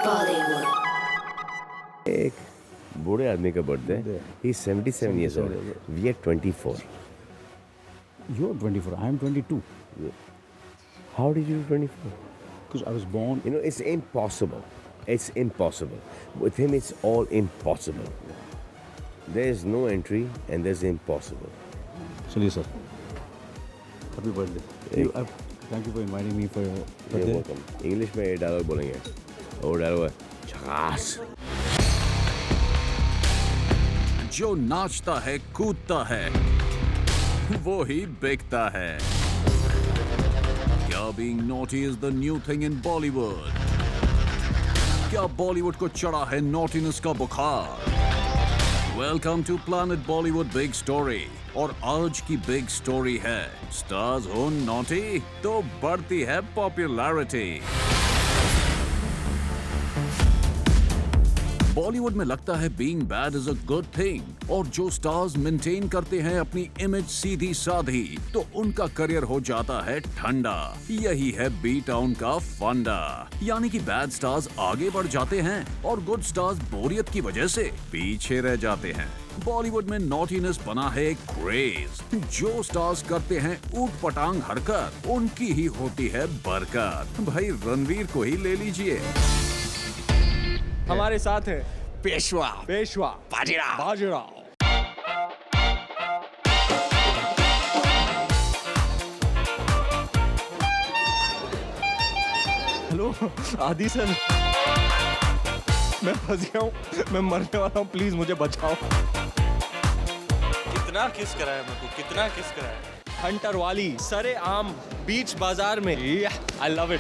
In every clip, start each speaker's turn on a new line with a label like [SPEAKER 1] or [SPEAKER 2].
[SPEAKER 1] Bollywood.
[SPEAKER 2] एक बूढ़े आदमी का birthday. He's 77 years old. We are 24.
[SPEAKER 3] You're 24. I am 22.
[SPEAKER 2] How did you do 24?
[SPEAKER 3] Because I was born.
[SPEAKER 2] You know, it's impossible. It's impossible. With him, it's all impossible. There's no entry and there's impossible.
[SPEAKER 3] चलिए sir. Happy birthday. Thank you for inviting me for your
[SPEAKER 2] You're
[SPEAKER 3] birthday.
[SPEAKER 2] welcome. English में ये dialogue बोलेंगे. और dialogue है झकास.
[SPEAKER 4] जो नाचता है कूदता है वो ही बिकता है. क्या being naughty is the new thing in Bollywood? क्या बॉलीवुड को चढ़ा है नॉटीनेस का बुखार? Welcome to planet Bollywood big story. और आज की बिग स्टोरी है स्टार्स हो नॉटी तो बढ़ती है पॉपुलैरिटी. बॉलीवुड में लगता है being bad is a good thing और जो स्टार्स मेंटेन करते हैं अपनी इमेज सीधी साधी तो उनका करियर हो जाता है ठंडा. यही है बी टाउन का फंडा. यानी कि बैड स्टार्स आगे बढ़ जाते हैं और गुड स्टार्स बोरियत की वजह से पीछे रह जाते हैं. बॉलीवुड में नॉटीनेस बना है एक क्रेज. जो स्टार्स करते हैं ऊट पटांग हरकत उनकी ही होती है बरकत. भाई रणवीर को ही ले लीजिए.
[SPEAKER 5] हमारे साथ है
[SPEAKER 4] पेशवा
[SPEAKER 5] बाजीराव. हेलो आदि सर, मैं फंस गया हूँ, मैं मरने वाला हूँ, प्लीज मुझे बचाओ.
[SPEAKER 6] कितना किस कराया मेरे को, कितना किस कराया.
[SPEAKER 5] हंटर वाली सरे आम बीच बाजार में. I love it.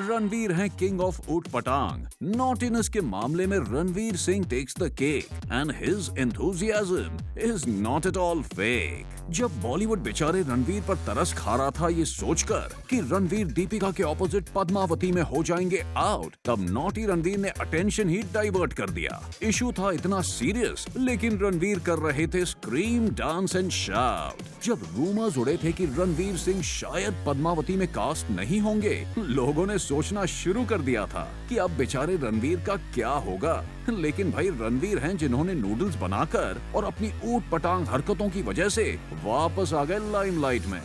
[SPEAKER 4] रणवीर हैं किंग ऑफ ऊट पटांग. नॉटीनेस के मामले में Ranveer Singh takes the cake and his enthusiasm is not at all fake. जब बॉलीवुड बेचारे रणवीर पर तरस खा रहा था ये सोचकर कि रणवीर दीपिका के ऑपोजिट पद्मावती में हो जाएंगे आउट, तब नॉटी रणवीर ने अटेंशन ही डाइवर्ट कर दिया. इशू था इतना सीरियस लेकिन रणवीर कर रहे थे स्क्रीम डांस एंड शाउट. जब रूमर्स उड़े थे कि रणवीर सिंह शायद पद्मावती में कास्ट नहीं होंगे, लोगों ने सोचना शुरू कर दिया था कि अब बेचारे रणवीर का क्या होगा. लेकिन भाई रणवीर हैं जिन्होंने नूडल्स बनाकर और अपनी ऊट पटांग हरकतों की वजह से वापस आ गए लाइमलाइट में.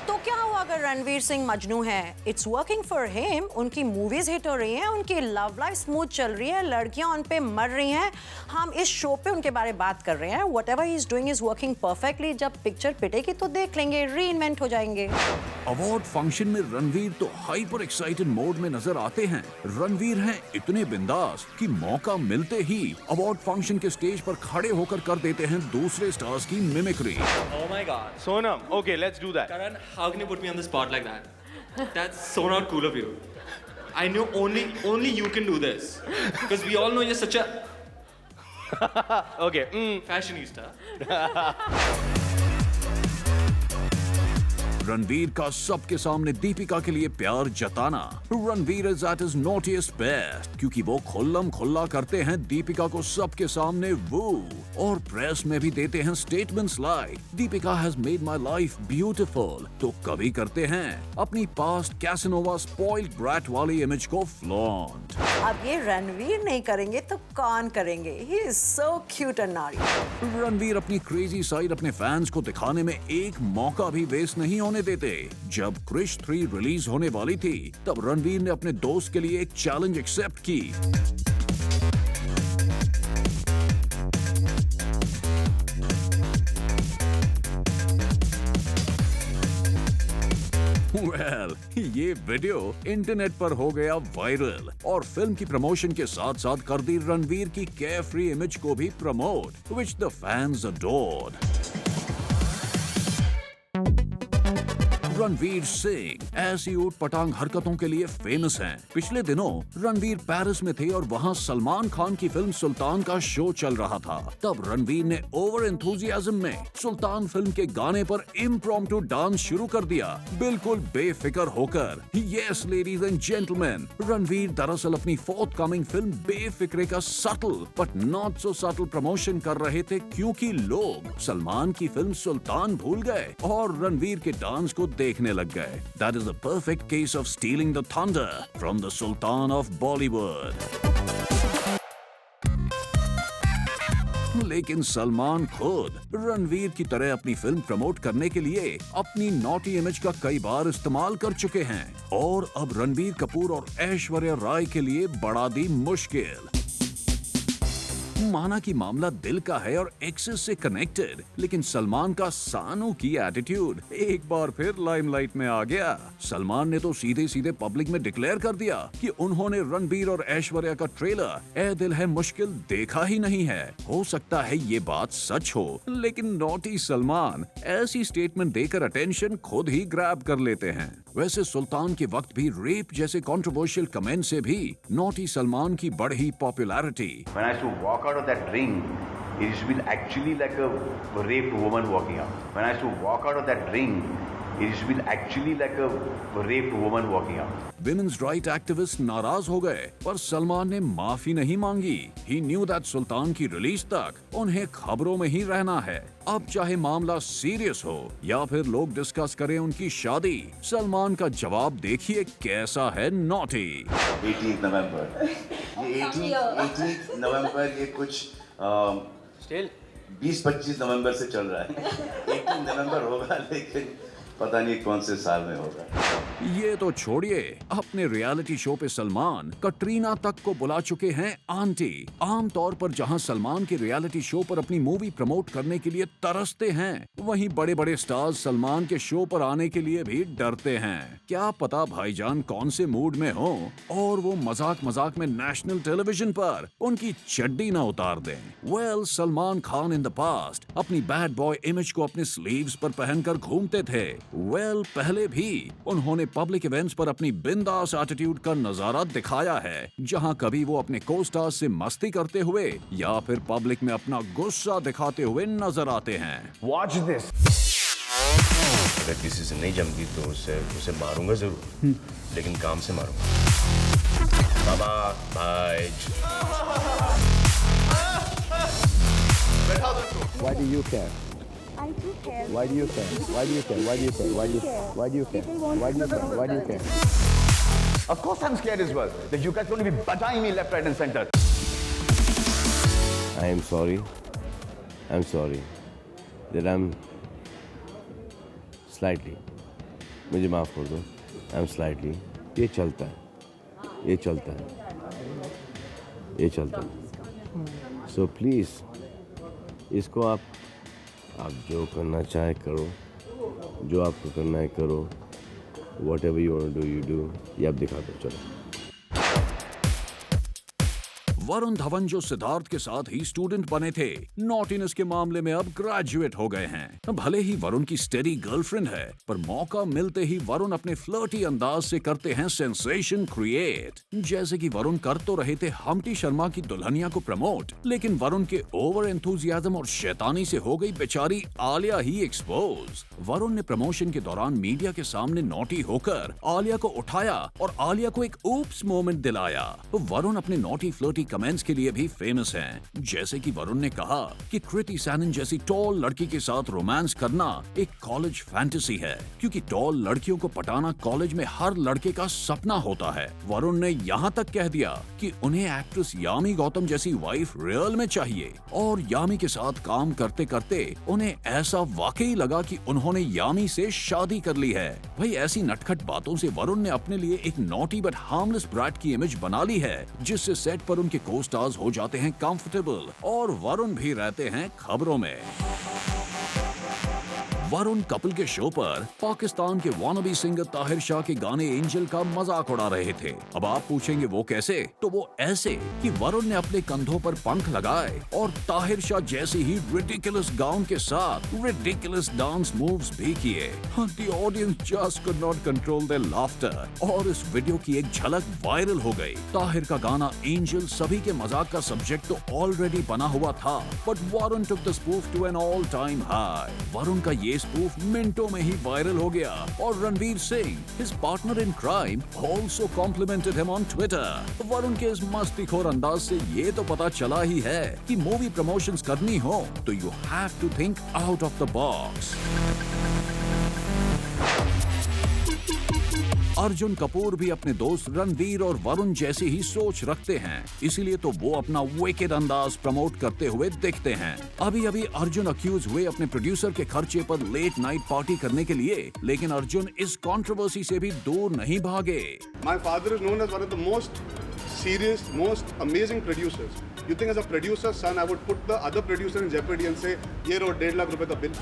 [SPEAKER 7] तो क्या हुआ अगर रणवीर सिंह मजनू है? It's working for him. उनकी मूवीज हिट हो रही हैं, उनकी लव लाइफ स्मूथ चल रही है, लड़कियां उन पे मर रही हैं. हम इस शो पे उनके बारे में बात कर रहे हैं. Whatever he is doing is working perfectly. जब पिक्चर पिटेगी तो देख लेंगे, रीइन्वेंट हो जाएंगे.
[SPEAKER 4] अवार्ड फंक्शन में रणवीर तो हाइपर एक्साइटेड मोड में नजर आते हैं. रणवीर हैं इतने बिंदास कि मौका मिलते ही अवार्ड फंक्शन के स्टेज पर खड़े होकर कर देते हैं दूसरे स्टार्स की mimicry.
[SPEAKER 6] Oh my god.
[SPEAKER 5] Sonam, okay, let's do that.
[SPEAKER 6] Karan, how can you put me on the spot like that? That's so not cool of you. I know only you can do this. Because we all know you're such a
[SPEAKER 5] Okay.
[SPEAKER 6] fashionista.
[SPEAKER 4] Ranveer का सबके सामने दीपिका के लिए प्यार जताना. Ranveer is at his naughtiest best क्योंकि वो खुल्लम खुल्ला करते हैं दीपिका को सबके सामने वो. और प्रेस में भी देते हैं statements like Deepika has made my life beautiful. तो कभी करते हैं अपनी पास्ट कैसनोवा स्पॉइल्ड ब्रैट वाली इमेज को फ्लॉन्ट.
[SPEAKER 7] अब ये रणवीर नहीं करेंगे तो कौन करेंगे? He is so cute and naughty.
[SPEAKER 4] Ranveer अपनी क्रेजी साइड अपने फैंस को दिखाने में एक मौका भी वेस्ट नहीं होने देते. जब क्रिश 3 रिलीज होने वाली थी तब रणवीर ने अपने दोस्त के लिए एक चैलेंज एक्सेप्ट की. Well, ये वीडियो इंटरनेट पर हो गया वायरल और फिल्म की प्रमोशन के साथ साथ कर दी रणवीर की केयरफ्री इमेज को भी promote, which the fans adored. Ranveer Singh ऐसी ऊट पटांग हरकतों के लिए फेमस हैं. पिछले दिनों रणवीर पेरिस में थे और वहां सलमान खान की फिल्म सुल्तान का शो चल रहा था. तब रणवीर ने ओवर एंथुसियाज्म में सुल्तान फिल्म के गाने पर इम्प्रॉम्प्टू डांस शुरू कर दिया, बिल्कुल बेफिक्र होकर. Yes ladies and gentleman, Ranveer दरअसल अपनी फोर्थ कमिंग फिल्म बेफिक्रे का subtle but not so subtle promotion कर रहे थे क्योंकि लोग सलमान की फिल्म सुल्तान भूल गए और रणवीर के डांस को देखने लग गए। That is a perfect case of stealing the thunder from the Sultan of Bollywood. लेकिन सलमान खुद रणवीर की तरह अपनी फिल्म प्रमोट करने के लिए अपनी नॉटी इमेज का कई बार इस्तेमाल कर चुके हैं और अब रणबीर कपूर और ऐश्वर्या राय के लिए बढ़ा दी मुश्किल। माना कि मामला दिल का है और एक्सेस से कनेक्टेड, लेकिन सलमान का सानू की एटीट्यूड एक बार फिर लाइमलाइट में आ गया। सलमान ने तो सीधे सीधे पब्लिक में डिक्लेयर कर दिया कि उन्होंने रणबीर और ऐश्वर्या का ट्रेलर ए दिल है मुश्किल देखा ही नहीं है। हो सकता है ये बात सच हो, लेकिन नॉटी सलमान ऐसी स्टेटमेंट देकर अटेंशन खुद ही ग्रैब कर लेते हैं। वैसे सुल्तान के वक्त भी रेप जैसे कंट्रोवर्शियल कमेंट से भी नॉटी सलमान की बढ़ी popularity.
[SPEAKER 1] When I used to walk out of that ring, it used to be actually like a raped woman walking out. When I used to walk out of that ring, it used to be actually like a raped woman walking out.
[SPEAKER 4] Women's right activist नाराज हो गए, पर सलमान ने माफी नहीं मांगी। He knew that सुल्तान की release तक उन्हें खबरों में ही रहना है। अब चाहे मामला सीरियस हो या फिर लोग डिस्कस करें उनकी शादी, सलमान का जवाब देखिए कैसा है नॉटी।
[SPEAKER 1] 18 नवंबर, ये 18 नवंबर ये कुछ 20-25 नवंबर से चल रहा है। 18 नवंबर होगा, लेकिन पता नहीं कौन से साल में होगा।
[SPEAKER 4] ये तो छोड़िए, अपने रियलिटी शो पे सलमान कटरीना तक को बुला चुके हैं आंटी। आमतौर पर जहां सलमान के रियलिटी शो पर अपनी मूवी प्रमोट करने के लिए तरसते हैं, वहीं बड़े बड़े स्टार्स सलमान के शो पर आने के लिए भी डरते हैं। क्या पता भाईजान कौन से मूड में हो और वो मजाक मजाक में नेशनल टेलीविजन पर उनकी चड्डी ना उतार दें। Well, Salman Khan in the past अपनी बैड बॉय इमेज को अपने स्लीव्स पर पहनकर घूमते थे। पहले भी उन्होंने पब्लिक इवेंट्स पर अपनी बिंदास एटीट्यूड का नजारा दिखाया है, जहां कभी वो अपने को स्टार्स से मस्ती करते हुए या फिर पब्लिक में अपना गुस्सा दिखाते हुए नजर आते हैं।
[SPEAKER 8] Watch this.
[SPEAKER 9] अगर किसी से नहीं जमती तो उसे मारूंगा जरूर, लेकिन काम से मारूंगा। बाबा भाई।
[SPEAKER 8] Why do you care?
[SPEAKER 10] I do care.
[SPEAKER 8] Why do you care? Why do you care? Why do you care? Why do you care? Why do you care? Why do you care? Why do you care? Of course I'm scared as well. That you guys are going to be butting me left, right and center.
[SPEAKER 2] I am sorry. I'm sorry that I'm slightly. मुझे माफ कर दो. I'm slightly. ये चलता है. ये चलता है. ये चलता है. So please, इसको आप जो करना चाहे करो, जो आपको करना है करो, whatever you want to do, you do. ये आप दिखा दो, चलो।
[SPEAKER 4] वरुण धवन जो सिद्धार्थ के साथ ही स्टूडेंट बने थे, नॉटीनेस के मामले में अब ग्रेजुएट हो गए हैं। भले ही वरुण की स्टेडी गर्लफ्रेंड है, पर मौका मिलते ही वरुण अपने फ्लर्टी अंदाज से करते हैं सेंसेशन क्रिएट। जैसे कि वरुण कर तो रहे थे हम्टी शर्मा की दुल्हनिया को प्रमोट, लेकिन वरुण के ओवर एंथुजियाज्म और शैतानी से हो गई बेचारी आलिया ही एक्सपोज। वरुण ने प्रमोशन के दौरान मीडिया के सामने नॉटी होकर आलिया को उठाया और आलिया को एक ऊप्स मोमेंट दिलाया। वरुण अपने नॉटी फ्लर्टी कमेंट्स के लिए भी फेमस हैं। जैसे कि वरुण ने कहा कि कृति सैनन जैसी टॉल लड़की के साथ रोमांस करना एक कॉलेज फैंटेसी है, क्योंकि टॉल लड़कियों को पटाना कॉलेज में हर लड़के का सपना होता है। वरुण ने यहाँ तक कह दिया कि उन्हें एक्ट्रेस यामी गौतम जैसी वाइफ रियल में चाहिए, और यामी के साथ काम करते करते उन्हें ऐसा वाकई लगा कि उन्होंने यामी से शादी कर ली है। भाई, ऐसी नटखट बातों से वरुण ने अपने लिए एक नॉटी बट हार्मलेस ब्रैट की इमेज बना ली है, जिससे सेट पर उनके को स्टार्स हो जाते हैं कंफर्टेबल और वरुण भी रहते हैं खबरों में। वरुण कपिल के शो पर पाकिस्तान के वानबी सिंगर ताहिर शाह के गाने एंजल का मजाक उड़ा रहे थे। अब आप पूछेंगे वो कैसे? तो वो ऐसे कि वरुण ने अपने कंधों पर पंख लगाए और ताहिर शाह जैसे ही रिडिकुलस गाउन के साथ रिडिकुलस डांस मूव्स भी किए। The audience just could not control their laughter और इस वीडियो की एक झलक वायरल हो गई। ताहिर का गाना एंजल सभी के मजाक का सब्जेक्ट तो ऑलरेडी बना हुआ था, but Varun took the spoof to an all time high. Varun का ये स्पूफ मिनटों में ही वायरल हो गया और Ranveer Singh, his partner in crime, also complimented him on Twitter। Varun के इस मस्तीखोर अंदाज से ये तो पता चला ही है कि मूवी प्रमोशंस करनी हो तो you have to think out of the box। Arjun Kapoor भी अपने दोस्त रणवीर और वरुण जैसी ही सोच रखते हैं, इसीलिए तो वो अपना विकेड अंदाज प्रमोट करते हुए दिखते हैं। अभी अभी अर्जुन अक्यूज हुए अपने प्रोड्यूसर के खर्चे पर लेट नाइट पार्टी करने के लिए, लेकिन अर्जुन इस कंट्रोवर्सी से भी दूर नहीं भागे।
[SPEAKER 10] My father is known as one of the most serious, most amazing producers. You think as a producer's son, I would put the other producer in jeopardy and say, ये रो 1.5 लाख रुपए का बिल?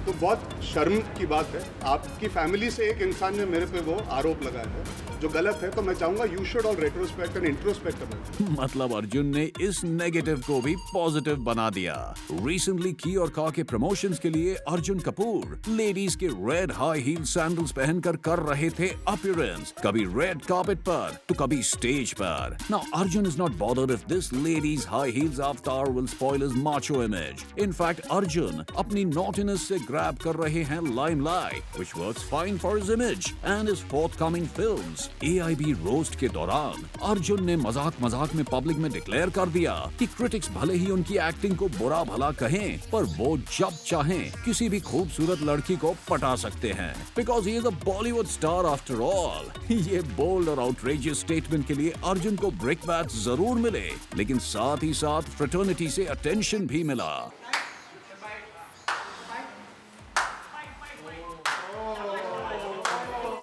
[SPEAKER 10] तो बहुत शर्म की बात है। आपकी फैमिली से एक इंसान ने मेरे पे वो आरोप लगाया है जो गलत है, तो मैं चाहूंगा you should all retrospect and introspect about it.
[SPEAKER 4] मतलब अर्जुन ने इस नेगेटिव को भी पॉजिटिव बना दिया। रिसेंटली की और का के प्रमोशंस के लिए अर्जुन कपूर लेडीज के रेड हाई हील सैंडल्स पहनकर कर रहे थे अपीयरेंस, कभी रेड कार्पेट पर तो कभी स्टेज पर। Now Arjun is not bothered if this ladies high heels avatar will spoil his macho image. In fact, Arjun अपनी naughtiness से ग्रैब कर रहे हैं limelight, which works fine for his image and his forthcoming films. AIB roast के दौरान अर्जुन ने मजाक में पब्लिक में डिक्लेयर कर दिया कि क्रिटिक्स भले ही उनकी एक्टिंग को बुरा भला कहें, पर वो जब चाहें किसी भी खूबसूरत लड़की को पटा सकते हैं, because he is a Bollywood star after all. ये बोल्ड और आउटरेजियस स्टेटमेंट के लिए अर्जुन को ब्रिक बैट जरूर मिले, लेकिन साथ ही साथ फ्रेटर्निटी से अटेंशन भी मिला।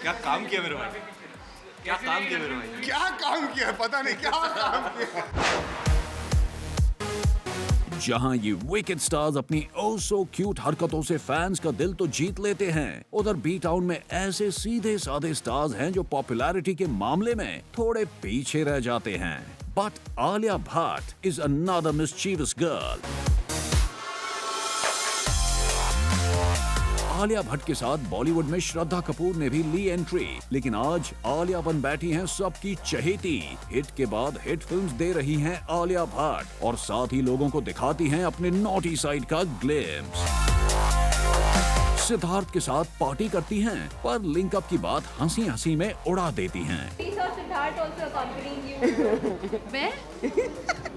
[SPEAKER 6] क्या काम किया मेरे भाई, क्या काम किया मेरे भाई,
[SPEAKER 10] क्या काम किया पता नहीं क्या काम किया।
[SPEAKER 4] जहां ये विकेड स्टार्स अपनी ओ सो क्यूट हरकतों से फैंस का दिल तो जीत लेते हैं, उधर बी टाउन में ऐसे सीधे साधे स्टार्स हैं जो पॉपुलैरिटी के मामले में थोड़े पीछे रह जाते हैं। But Alia Bhatt is another mischievous girl. Alia Bhatt के साथ बॉलीवुड में श्रद्धा कपूर ने भी ली एंट्री, लेकिन आज आलिया बन बैठी हैं सबकी चहेती। हिट के बाद हिट फिल्म्स दे रही हैं आलिया भट्ट और साथ ही लोगों को दिखाती हैं अपने नॉटी साइड का ग्लिम्स। सिद्धार्थ के साथ पार्टी करती हैं, पर लिंकअप की बात हंसी हंसी में उड़ा देती हैं।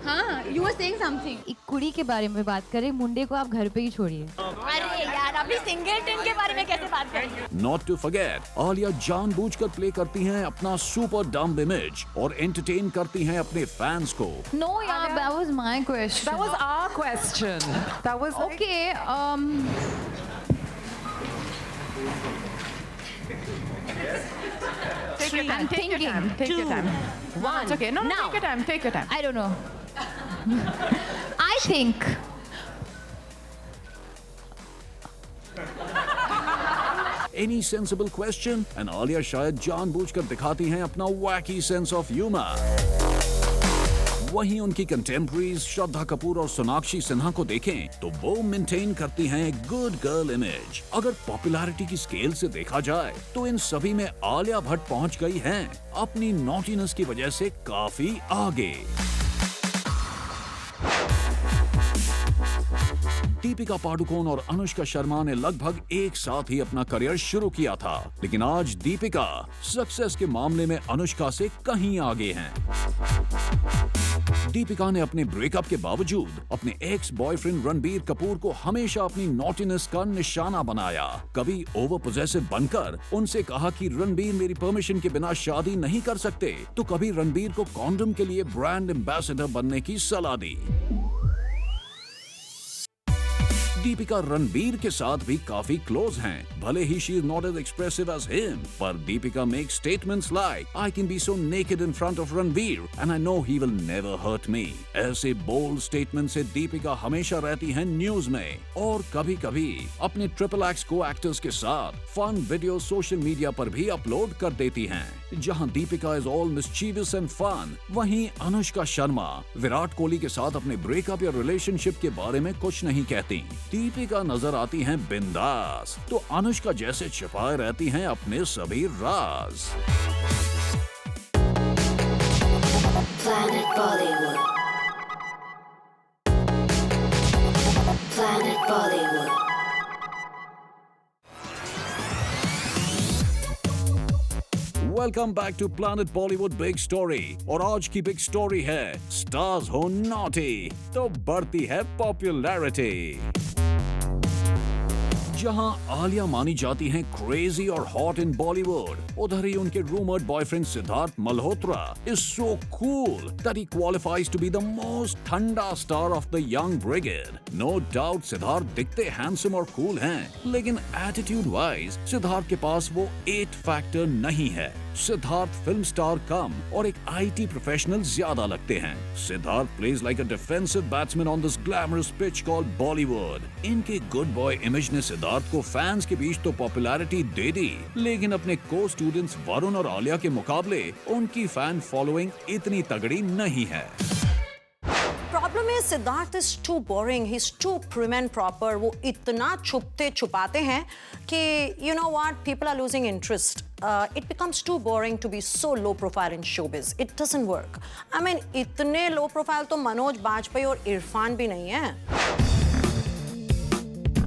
[SPEAKER 11] हाँ, you were saying something. एक कुड़ी के बारे में बात करें, मुंडे को आप घर पे ही छोड़िए।
[SPEAKER 12] अरे यार, अभी सिंगलटन के बारे में कैसे बात करेंगे?
[SPEAKER 4] Not to forget, आलिया जानबूझकर प्ले करती हैं अपना सुपर डम्ब इमेज और एंटरटेन करती हैं अपने फैंस को।
[SPEAKER 11] No, यार, that was my question.
[SPEAKER 13] That was our question. That was like...
[SPEAKER 11] Okay.
[SPEAKER 13] Take your time. Take your time. Take your time.
[SPEAKER 12] One.
[SPEAKER 13] It's okay. No,
[SPEAKER 12] Now.
[SPEAKER 13] take your time. Take your time.
[SPEAKER 11] I don't know. I think
[SPEAKER 4] Any sensible question? And Alia शायद जानबूझकर दिखाती हैं अपना wacky sense of humor. वहीं उनकी कंटेम्परीज श्रद्धा कपूर और सोनाक्षी सिन्हा को देखें तो वो मेंटेन करती हैं गुड गर्ल इमेज। अगर पॉपुलैरिटी की स्केल से देखा जाए तो इन सभी में आलिया भट्ट पहुंच गई हैं अपनी नॉटीनेस की वजह से काफी आगे। दीपिका पादुकोण और अनुष्का शर्मा ने लगभग एक साथ ही अपना करियर शुरू किया था, लेकिन आज दीपिका सक्सेस के मामले में अनुष्का से कहीं आगे हैं। दीपिका ने अपने ब्रेकअप के बावजूद अपने एक्स बॉयफ्रेंड रणबीर कपूर को हमेशा अपनी नॉटीनेस का निशाना बनाया। कभी ओवर पोजेसिव बनकर उनसे कहा कि रणबीर मेरी परमिशन के बिना शादी नहीं कर सकते, तो कभी रणबीर को कॉन्डम के लिए ब्रांड एम्बेसडर बनने की सलाह दी। दीपिका रणबीर के साथ भी काफी क्लोज हैं। भले ही she is not as expressive as him, पर Deepika make statements like I can be so naked in front of Ranbir and I know he will never hurt me. ऐसे बोल्ड स्टेटमेंट से दीपिका हमेशा रहती हैं न्यूज में और कभी कभी अपने ट्रिपल एक्स को एक्टर्स के साथ फन वीडियो सोशल मीडिया पर भी अपलोड कर देती हैं। जहां Deepika is all mischievous and fun, वहीं अनुष्का शर्मा विराट कोहली के साथ अपने ब्रेकअप या रिलेशनशिप के बारे में कुछ नहीं कहती। दीपिका नजर आती हैं बिंदास, तो अनुष्का जैसे छिपाए रहती हैं अपने सभी राज।
[SPEAKER 14] Planet Bollywood. Planet Bollywood.
[SPEAKER 4] Welcome back to planet Bollywood big story. और आज की बिग स्टोरी है स्टार्स हो नॉटी तो बढ़ती है पॉपुलैरिटी। जहां आलिया मानी जाती हैं क्रेजी और हॉट इन बॉलीवुड, उधर ही उनके rumoured boyfriend Siddharth Malhotra is so cool that he qualifies to be the most ठंडा star of the young brigade. No doubt Siddharth दिखते हैंडसम और कूल हैं, लेकिन एटीट्यूड वाइज सिद्धार्थ के पास वो 8 फैक्टर नहीं है। सिद्धार्थ फिल्म स्टार कम और एक IT प्रोफेशनल ज्यादा लगते हैं। Siddharth plays like a defensive batsman on this glamorous pitch called Bollywood. इनके गुड बॉय इमेज ने सिद्धार्थ को फैंस के बीच तो पॉपुलैरिटी दे दी, लेकिन अपने को स्टूडेंट्स वरुण और आलिया के मुकाबले उनकी फैन फॉलोइंग इतनी तगड़ी नहीं है।
[SPEAKER 7] प्रॉब्लम है Siddharth is too boring, he is too prim and proper। वो इतना छुपते छुपाते हैं कि you know what, people are losing interest. It becomes too boring to be so low profile in showbiz. It doesn't work. I mean, इतने low profile तो मनोज बाजपेयी और इरफान भी नहीं है।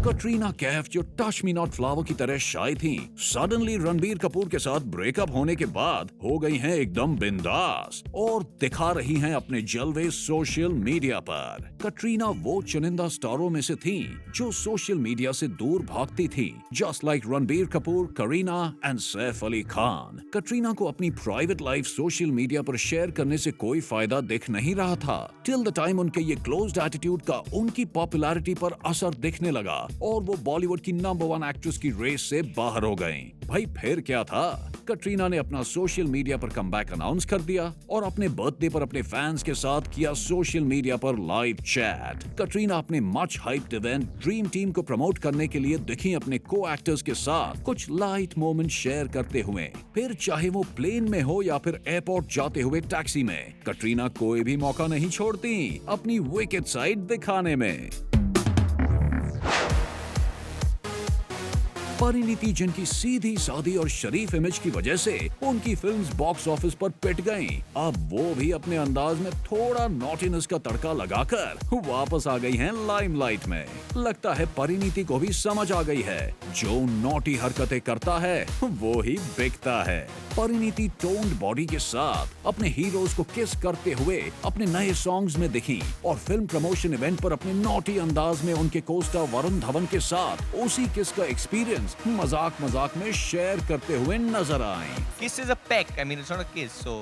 [SPEAKER 4] कटरीना कैफ जो टच मी नॉट फ्लावर की तरह शाय थी, सडनली रणबीर कपूर के साथ ब्रेकअप होने के बाद हो गई हैं एकदम बिंदास और दिखा रही हैं अपने जलवे सोशल मीडिया पर। कटरीना वो चुनिंदा स्टारों में से थी जो सोशल मीडिया से दूर भागती थी, just like Ranbir Kapoor, Kareena and Saif Ali Khan. Katrina को अपनी प्राइवेट लाइफ सोशल मीडिया पर शेयर करने से कोई फायदा दिख नहीं रहा था, टिल द टाइम उनके ये क्लोज्ड एटीट्यूड का उनकी पॉपुलैरिटी पर असर दिखने लगा और वो बॉलीवुड की नंबर 1 एक्ट्रेस की रेस से बाहर हो गईं। भाई फिर क्या था, कटरीना ने अपना सोशल मीडिया पर कमबैक अनाउंस कर दिया और अपने बर्थडे पर अपने फैंस के साथ किया सोशल मीडिया पर लाइव चैट। कटरीना अपने much hyped event dream team को प्रमोट करने के लिए दिखी अपने को एक्टर्स के साथ कुछ लाइट मोमेंट शेयर करते हुए, फिर चाहे वो प्लेन में हो या फिर एयरपोर्ट जाते हुए टैक्सी में। कटरीना कोई भी मौका नहीं छोड़ती अपनी विकेड साइड दिखाने में। परिणीति जिनकी सीधी सादी और शरीफ इमेज की वजह से उनकी फिल्म्स बॉक्स ऑफिस पर पिट गईं, अब वो भी अपने अंदाज में थोड़ा नॉटीनेस का तड़का लगाकर वापस आ गई हैं लाइमलाइट में। लगता है परिणीति को भी समझ आ गई है, जो नॉटी हरकतें करता है वो ही बिकता है। परिणीति टोन्ड बॉडी के साथ अपने हीरोज को किस करते हुए अपने नए सॉन्ग्स में दिखी और फिल्म प्रमोशन इवेंट पर अपने नॉटी अंदाज में उनके कोस्टार वरुण धवन के साथ उसी किस का एक्सपीरियंस मजाक मजाक में शेयर करते हुए नजर आए।
[SPEAKER 5] Kiss is a peck. I mean, it's not a kiss. So,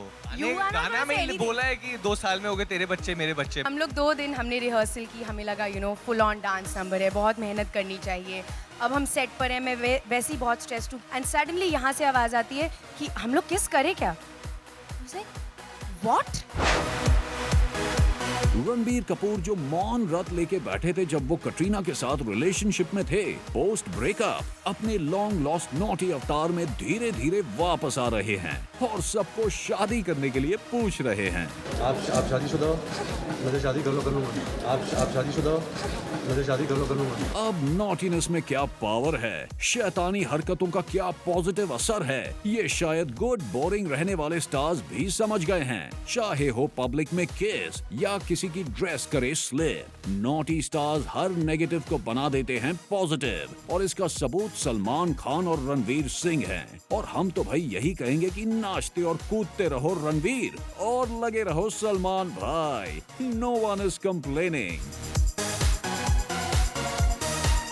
[SPEAKER 5] गाना में बोला है कि 2 साल में हो गए तेरे बच्चे मेरे बच्चे।
[SPEAKER 14] हम लोग 2 दिन हमने रिहर्सल की, हमें लगा फुल ऑन डांस नंबर है, बहुत मेहनत करनी चाहिए। अब हम सेट पर हैं, मैं वैसे ही बहुत स्ट्रेस्ड हूँ एंड सडनली यहाँ से आवाज आती है कि हम लोग किस करें क्या? What?
[SPEAKER 4] रणबीर कपूर जो मौन व्रत लेके बैठे थे जब वो कटरीना के साथ रिलेशनशिप में थे, पोस्ट ब्रेकअप अपने लॉन्ग लॉस्ट नॉटी अवतार में धीरे धीरे वापस आ रहे हैं और सबको शादी करने के लिए पूछ रहे हैं।
[SPEAKER 15] आप शादीशुदा हो? मुझे शादी कर लूंगा। आप शादीशुदा हो? मुझे शादी कर लूंगा।
[SPEAKER 4] अब नॉटीनेस में क्या पावर है, शैतानी हरकतों का क्या पॉजिटिव असर है, ये शायद गुड बोरिंग रहने वाले स्टार्स भी समझ गए हैं। चाहे हो पब्लिक में किस या किसी की ड्रेस करे स्लिप, नॉटी स्टार्स हर नेगेटिव को बना देते हैं पॉजिटिव और इसका सबूत सलमान खान और रणवीर सिंह हैं। और हम तो भाई यही कहेंगे कि नाचते और कूदते रहो रणवीर और लगे रहो सलमान भाई। No one is complaining.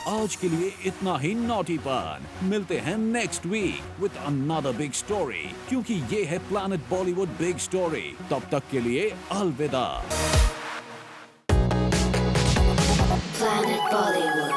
[SPEAKER 4] आज के लिए इतना ही नॉटीपन। मिलते हैं next week with another big story, क्योंकि ये है प्लैनेट बॉलीवुड बिग स्टोरी। तब तक के लिए अलविदा।
[SPEAKER 16] Planet Bollywood.